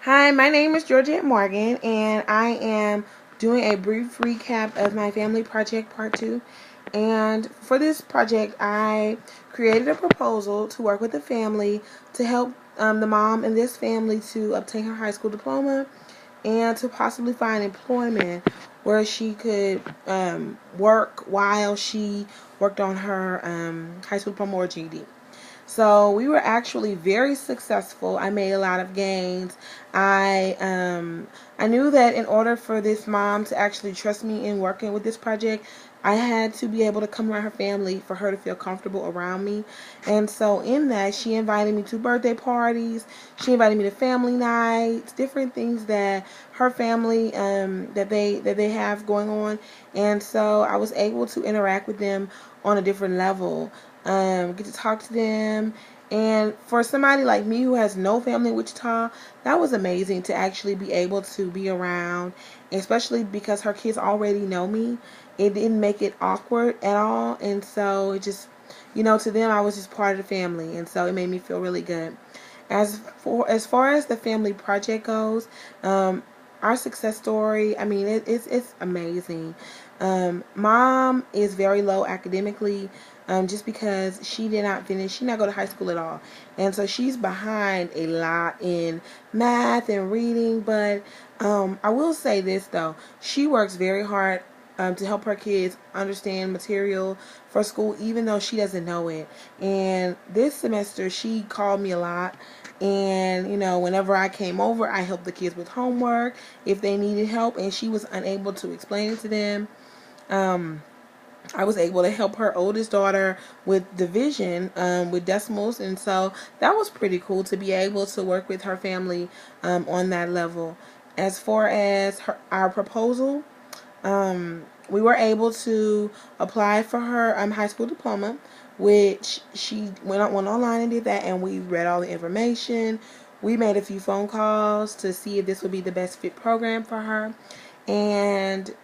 Hi, my name is Georgette Morgan, and I am doing a brief recap of my family project part 2. And for this project, I created a proposal to work with the family to help the mom in this family to obtain her high school diploma and to possibly find employment where she could work while she worked on her high school diploma or GED. So we were actually very successful. I made a lot of gains. I knew that in order for this mom to actually trust me in working with this project, I had to be able to come around her family for her to feel comfortable around me. And so in that, she invited me to birthday parties. She invited me to family nights, different things that her family that they have going on. And so I was able to interact with them on a different level, get to talk to them. And for somebody like me who has no family in Wichita, that was amazing to actually be able to be around, especially because her kids already know me. It didn't make it awkward at all, and so it just, to them, I was just part of the family, and so it made me feel really good. As far as the family project goes, our success story, I mean, it's amazing. Mom is very low academically, just because she did not finish, she did not go to high school at all. And so she's behind a lot in math and reading. But I will say this, though. She works very hard to help her kids understand material for school, even though she doesn't know it. And this semester, she called me a lot. And, whenever I came over, I helped the kids with homework if they needed help, and she was unable to explain it to them. I was able to help her oldest daughter with division, with decimals, and so that was pretty cool to be able to work with her family on that level. As far as our proposal, we were able to apply for her high school diploma, which she went online and did that, and we read all the information. We made a few phone calls to see if this would be the best fit program for her, and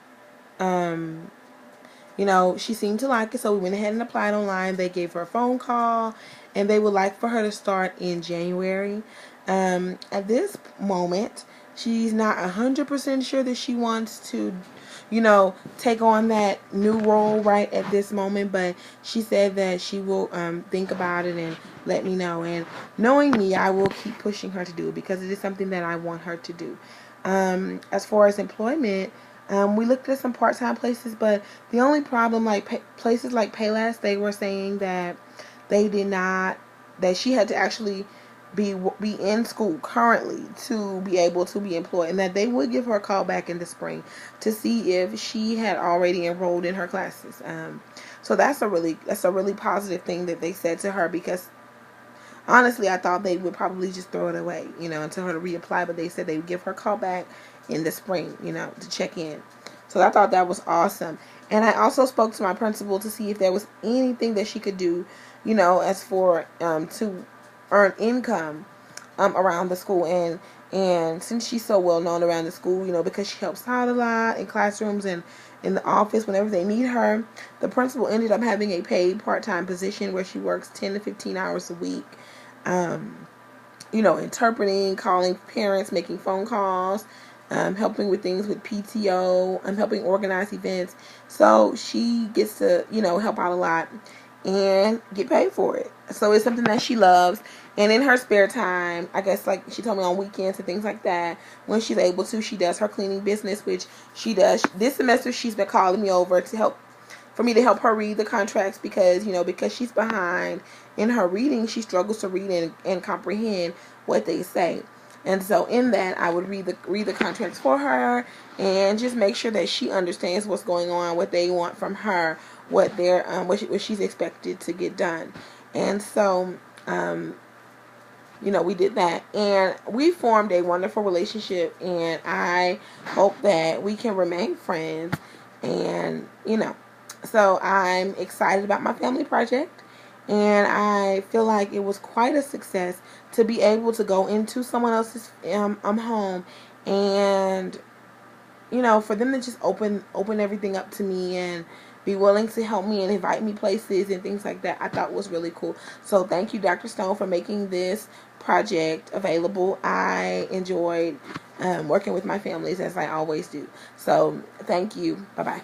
she seemed to like it, so we went ahead and applied online. They gave her a phone call, and they would like for her to start in January. At this moment, she's not 100% sure that she wants to, take on that new role right at this moment, but she said that she will think about it and let me know. And knowing me, I will keep pushing her to do it because it is something that I want her to do. As far as employment, we looked at some part-time places, but the only problem, like places like Payless, they were saying that they did not, that she had to actually be in school currently to be able to be employed, and that they would give her a call back in the spring to see if she had already enrolled in her classes. So that's a really positive thing that they said to her, because honestly, I thought they would probably just throw it away, and tell her to reapply, but they said they would give her a call back in the spring, to check in. So I thought that was awesome. And I also spoke to my principal to see if there was anything that she could do, as for to earn income around the school. And since she's so well known around the school, because she helps out a lot in classrooms and in the office whenever they need her, the principal ended up having a paid part-time position where she works 10 to 15 hours a week, interpreting, calling parents, making phone calls, helping with things with PTO. I'm helping organize events. So she gets to, help out a lot and get paid for it. So it's something that she loves. And in her spare time, I guess, like she told me, on weekends and things like that, when she's able to, she does her cleaning business, which she does. This semester, she's been calling me over for me to help her read the contracts, because she's behind in her reading. She struggles to read and comprehend what they say. And so in that, I would read the contracts for her and just make sure that she understands what's going on, what they want from her, what they're what she's expected to get done. And so we did that, and we formed a wonderful relationship, and I hope that we can remain friends. And so I'm excited about my family project, and I feel like it was quite a success to be able to go into someone else's home, and for them to just open everything up to me and be willing to help me and invite me places and things like that, I thought was really cool. So thank you, Dr. Stone, for making this project available. I enjoyed working with my families as I always do. So thank you. Bye bye.